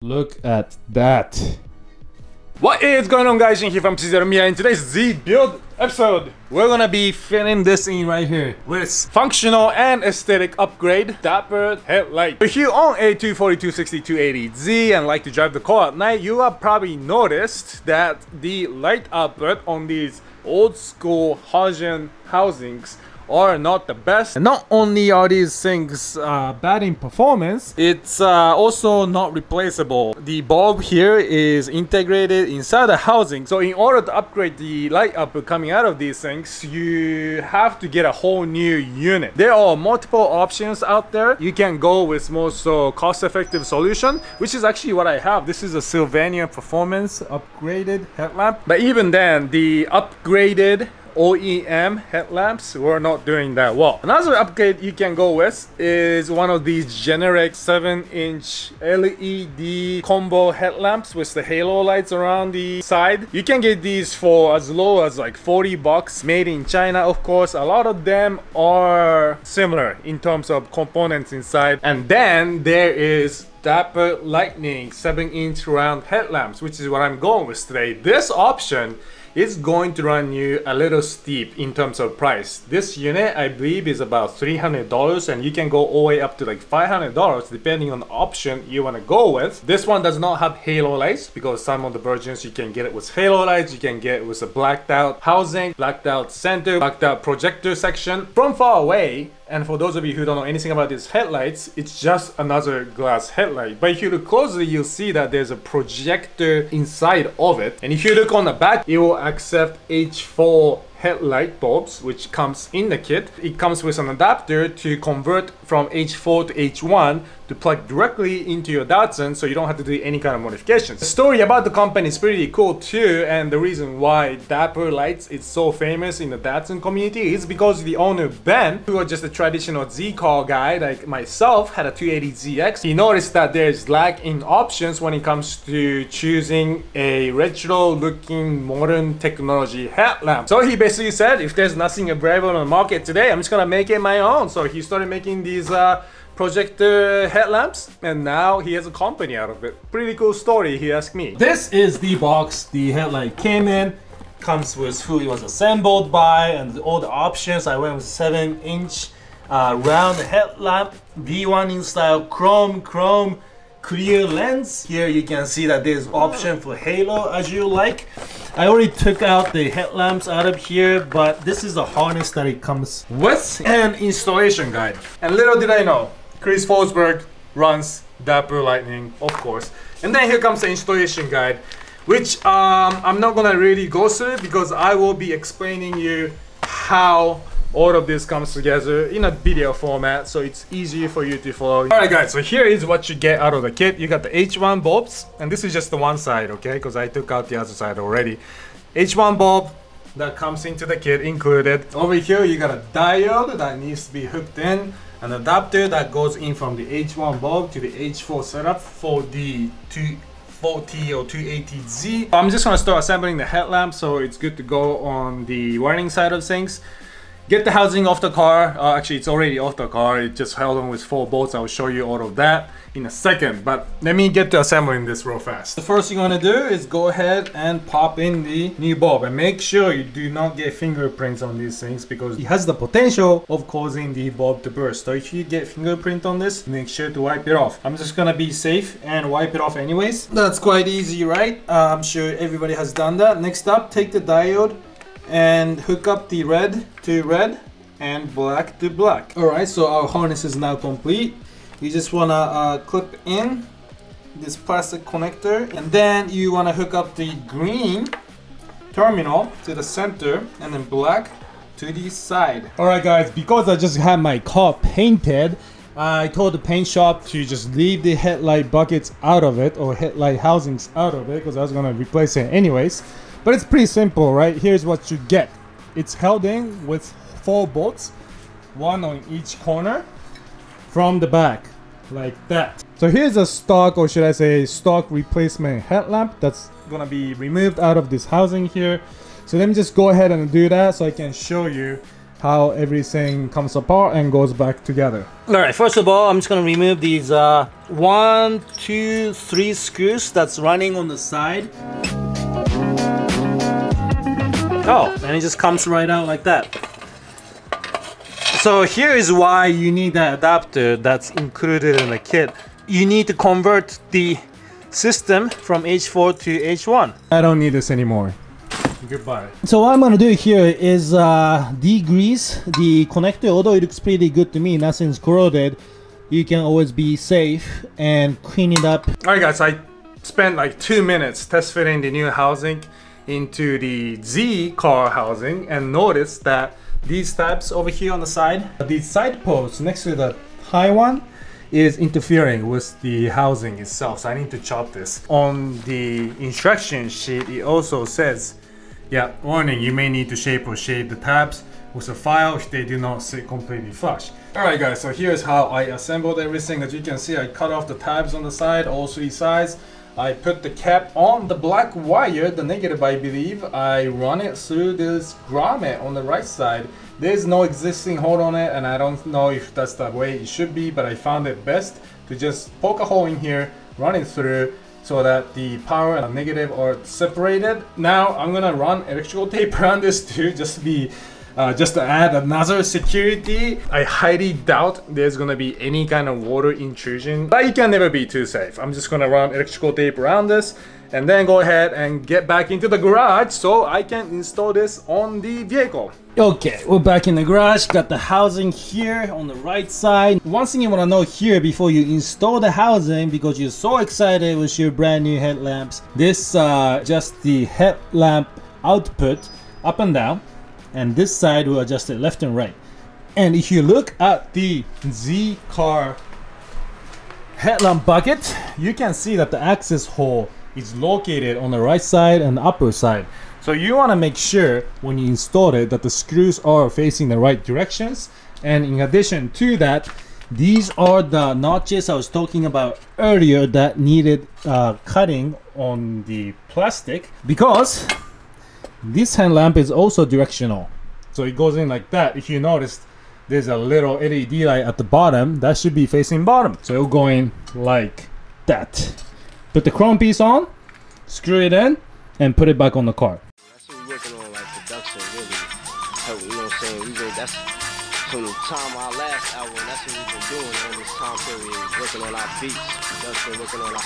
Look at that. What is going on, guys? Shin here from S30 Z. In today's Z build episode, we're gonna be fitting this in right here with functional and aesthetic upgrade Dapper headlight. If you own a 240, 260, 280Z and like to drive the car at night, you have probably noticed that the light output on these old school halogen housings are not the best. And not only are these things bad in performance, it's also not replaceable. The bulb here is integrated inside the housing, so in order to upgrade the light output coming out of these things, you have to get a whole new unit. There are multiple options out there. You can go with most cost-effective solution, which is actually what I have. This is a Sylvania Performance upgraded headlamp, but even then the upgraded OEM headlamps were not doing that well. Another upgrade you can go with is one of these generic 7-inch LED combo headlamps with the halo lights around the side. You can get these for as low as like 40 bucks, made in China, of course. A lot of them are similar in terms of components inside. And then there is Dapper Lightning 7-inch round headlamps, which is what I'm going with today. This option is going to run you a little steep in terms of price. This unit, I believe, is about $300, and you can go all the way up to like $500 depending on the option you want to go with. This one does not have halo lights, because some of the versions you can get it with halo lights, you can get it with a blacked out housing, blacked out center, blacked out projector section. From far away, and for those of you who don't know anything about these headlights, it's just another glass headlight. But if you look closely, you'll see that there's a projector inside of it. And if you look on the back, it will accept H4 headlight bulbs, which comes in the kit. It comes with an adapter to convert from H4 to H1 to plug directly into your Datsun, so you don't have to do any kind of modifications. The story about the company is pretty cool too, and the reason why Dapper lights is so famous in the Datsun community is because the owner Ben, who was just a traditional Z car guy like myself, had a 280ZX. He noticed that there's lack in options when it comes to choosing a retro looking modern technology headlamp. So he basically said, if there's nothing available on the market today, I'm just gonna make it my own. So he started making these projector headlamps, and now he has a company out of it. Pretty cool story, if you ask me. This is the box the headlight came in. Comes with who it was assembled by and all the options. I went with 7-inch round headlamp, V1 in style, chrome clear lens. Here you can see that there's option for halo as you like. I already took out the headlamps out of here, but this is the harness that it comes with, and installation guide. And little did I know, Chris Forsberg runs Dapper Lightning, of course. And then here comes the installation guide, which I'm not gonna really go through it, because I will be explaining you how all of this comes together in a video format, so it's easier for you to follow. Alright guys, so here is what you get out of the kit. You got the H1 bulbs, and this is just the one side, okay, because I took out the other side already. H1 bulb that comes into the kit included. Over here you got a diode that needs to be hooked in, an adapter that goes in from the H1 bulb to the H4 setup for the 240 or 280Z. I'm just gonna start assembling the headlamp, so it's good to go on the wiring side of things. Get the housing off the car. Actually, it's already off the car. It just held on with 4 bolts. I'll show you all of that in a second, but let me get to assembling this real fast. The first thing you want to do is go ahead and pop in the new bulb, and make sure you do not get fingerprints on these things, because it has the potential of causing the bulb to burst. So if you get fingerprint on this, make sure to wipe it off. I'm just gonna be safe and wipe it off anyways. That's quite easy, right? I'm sure everybody has done that. Next up, take the diode and hook up the red to red and black to black. Alright, so our harness is now complete. You just wanna clip in this plastic connector, and then you wanna hook up the green terminal to the center and then black to the side. Alright guys, because I just had my car painted, I told the paint shop to just leave the headlight buckets out of it, or headlight housings out of it, because I was gonna replace it anyways. But it's pretty simple, right? Here's what you get. It's held in with 4 bolts, 1 on each corner from the back, like that. So here's a stock, or should I say stock replacement headlamp that's gonna be removed out of this housing here. So let me just go ahead and do that so I can show you how everything comes apart and goes back together. Alright, first of all, I'm just gonna remove these 1, 2, 3 screws that's running on the side. Oh, and it just comes right out like that. So here is why you need that adapter that's included in the kit. You need to convert the system from H4 to H1. I don't need this anymore. Goodbye. So what I'm gonna do here is degrease the connector. Although it looks pretty good to me, nothing's corroded, you can always be safe and clean it up. Alright guys, I spent like 2 minutes test fitting the new housing into the Z car housing and noticed that these tabs over here on the side, these side posts next to the high one, is interfering with the housing itself. So I need to chop this. On the instruction sheet, it also says, yeah, warning, you may need to shape or shade the tabs with a file if they do not sit completely flush. Alright guys, so here's how I assembled everything. As you can see, I cut off the tabs on the side, all 3 sides. I put the cap on the black wire, the negative I believe. I run it through this grommet on the right side. There's no existing hold on it and I don't know if that's the way it should be, but I found it best to just poke a hole in here, run it through so that the power and negative are separated. Now I'm gonna run electrical tape around this too, just to add another security. I highly doubt there's gonna be any kind of water intrusion, but you can never be too safe. I'm just gonna run electrical tape around this and then go ahead and get back into the garage so I can install this on the vehicle. Okay, we're back in the garage. Got the housing here on the right side. One thing you want to know here before you install the housing, because you're so excited with your brand new headlamps, this just the headlamp output up and down, and this side will adjust it left and right. And if you look at the Z car headlamp bucket, you can see that the access hole is located on the right side and the upper side. So you want to make sure when you install it that the screws are facing the right directions. And in addition to that, these are the notches I was talking about earlier that needed cutting on the plastic, because this headlamp is also directional. So it goes in like that. If you notice, there's a little LED light at the bottom that should be facing bottom. So it'll go in like that. Put the chrome piece on, screw it in, and put it back on the car. That's what we're working on, like production, really. So, you know what I'm saying? That's from the time our last album, that's what we've been doing on this time period, working on our beats, production, working on our...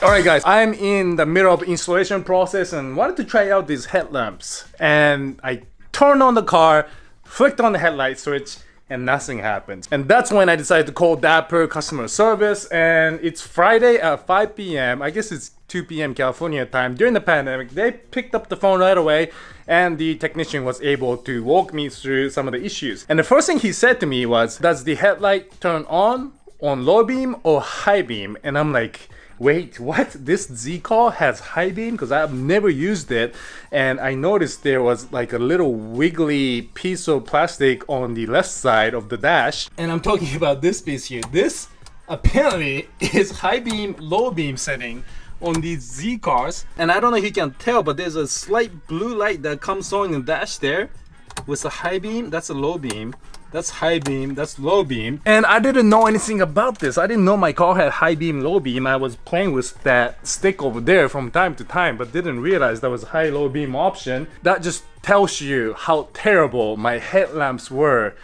Alright guys, I'm in the middle of installation process and wanted to try out these headlamps. And I turned on the car, flicked on the headlight switch, and nothing happens. And that's when I decided to call Dapper customer service, and it's Friday at 5 p.m. I guess it's 2 p.m. California time. During the pandemic, they picked up the phone right away and the technician was able to walk me through some of the issues. And the first thing he said to me was, does the headlight turn on low beam or high beam? And I'm like, wait, what? This Z car has high beam? Because I've never used it. And I noticed there was like a little wiggly piece of plastic on the left side of the dash. And I'm talking about this piece here. This apparently is high beam, low beam setting on these Z cars. And I don't know if you can tell, but there's a slight blue light that comes on in the dash there. With a high beam, that's a low beam. That's high beam, that's low beam. And I didn't know anything about this. I didn't know my car had high beam, low beam. I was playing with that stick over there from time to time, but didn't realize that was a high, low beam option. That just tells you how terrible my headlamps were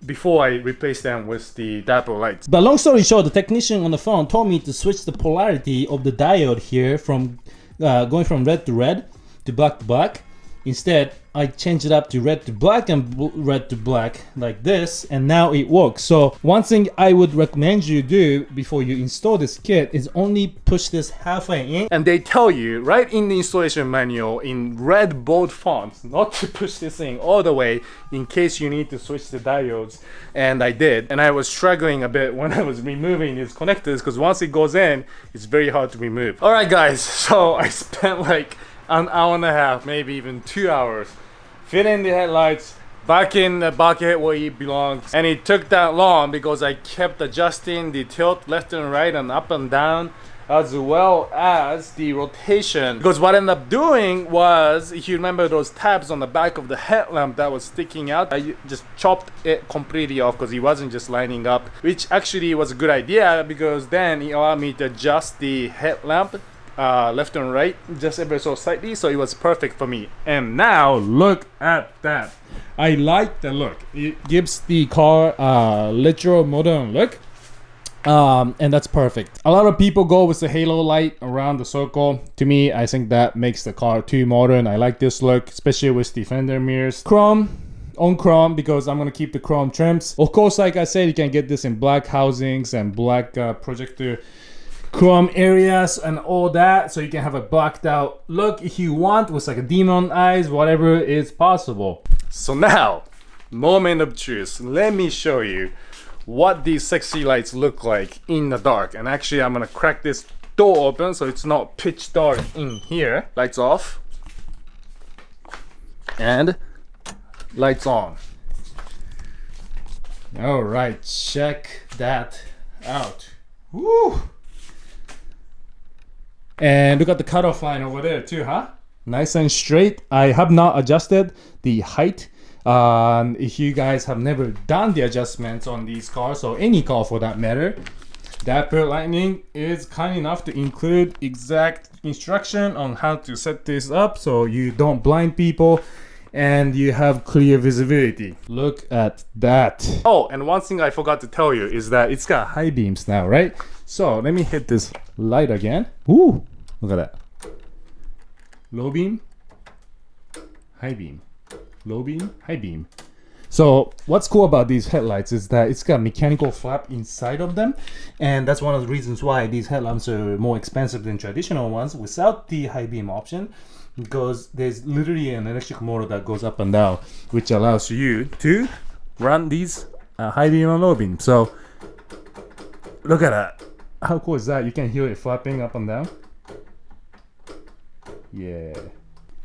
before I replaced them with the Dapper lights. But long story short, the technician on the phone told me to switch the polarity of the diode here from going from red to red to black to black. Instead, I changed it up to red to black and red to black like this, and now it works. So one thing I would recommend you do before you install this kit is only push this halfway in. And they tell you right in the installation manual in red bold fonts not to push this thing all the way in case you need to switch the diodes. And I did. And I was struggling a bit when I was removing these connectors because once it goes in, it's very hard to remove. Alright guys, so I spent like an hour and a half, maybe even 2 hours, fitting the headlights back in the bucket where it belongs. And it took that long because I kept adjusting the tilt left and right and up and down as well as the rotation. Because what I ended up doing was, if you remember those tabs on the back of the headlamp that was sticking out, I just chopped it completely off because it wasn't just lining up, which actually was a good idea because then it allowed me to adjust the headlamp left and right just ever so slightly, so it was perfect for me. And now look at that. I like the look. It gives the car a retro modern look. And that's perfect. A lot of people go with the halo light around the circle. To me, I think that makes the car too modern. I like this look, especially with the fender mirrors. Chrome, on chrome, because I'm gonna keep the chrome trims. Of course, like I said, you can get this in black housings and black projector chrome areas and all that, so you can have a blacked out look if you want with like a demon eyes, whatever is possible. So now, moment of truth. Let me show you what these sexy lights look like in the dark. And actually I'm gonna crack this door open so it's not pitch dark in here. Lights off and lights on. All right, check that out. Woo! And look at the cutoff line over there too, huh? Nice and straight. I have not adjusted the height. If you guys have never done the adjustments on these cars, or any car for that matter, Dapper Lightning is kind enough to include exact instruction on how to set this up so you don't blind people and you have clear visibility. Look at that. Oh, and one thing I forgot to tell you is that it's got high beams now, right? So let me hit this light again. Ooh, look at that. Low beam, high beam. Low beam, high beam. So what's cool about these headlights is that it's got a mechanical flap inside of them, and that's one of the reasons why these headlamps are more expensive than traditional ones without the high beam option, because there's literally an electric motor that goes up and down, which allows you to run these high beam and low beam. So look at that. How cool is that? You can hear it flapping up and down. Yeah.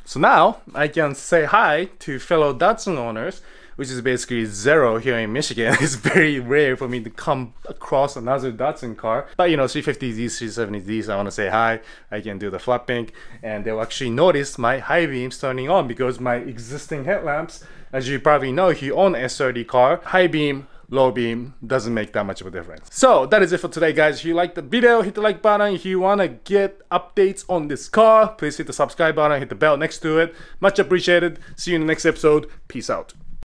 So now I can say hi to fellow Datsun owners, which is basically zero here in Michigan. It's very rare for me to come across another Datsun car. But you know, 350Zs, 370Zs, I want to say hi. I can do the flapping, and they'll actually notice my high beams turning on because my existing headlamps, as you probably know if you own an S30 car, high beam, low beam doesn't make that much of a difference. So that is it for today, guys. If you liked the video, hit the like button. If you want to get updates on this car, please hit the subscribe button, hit the bell next to it. Much appreciated. See you in the next episode. Peace out.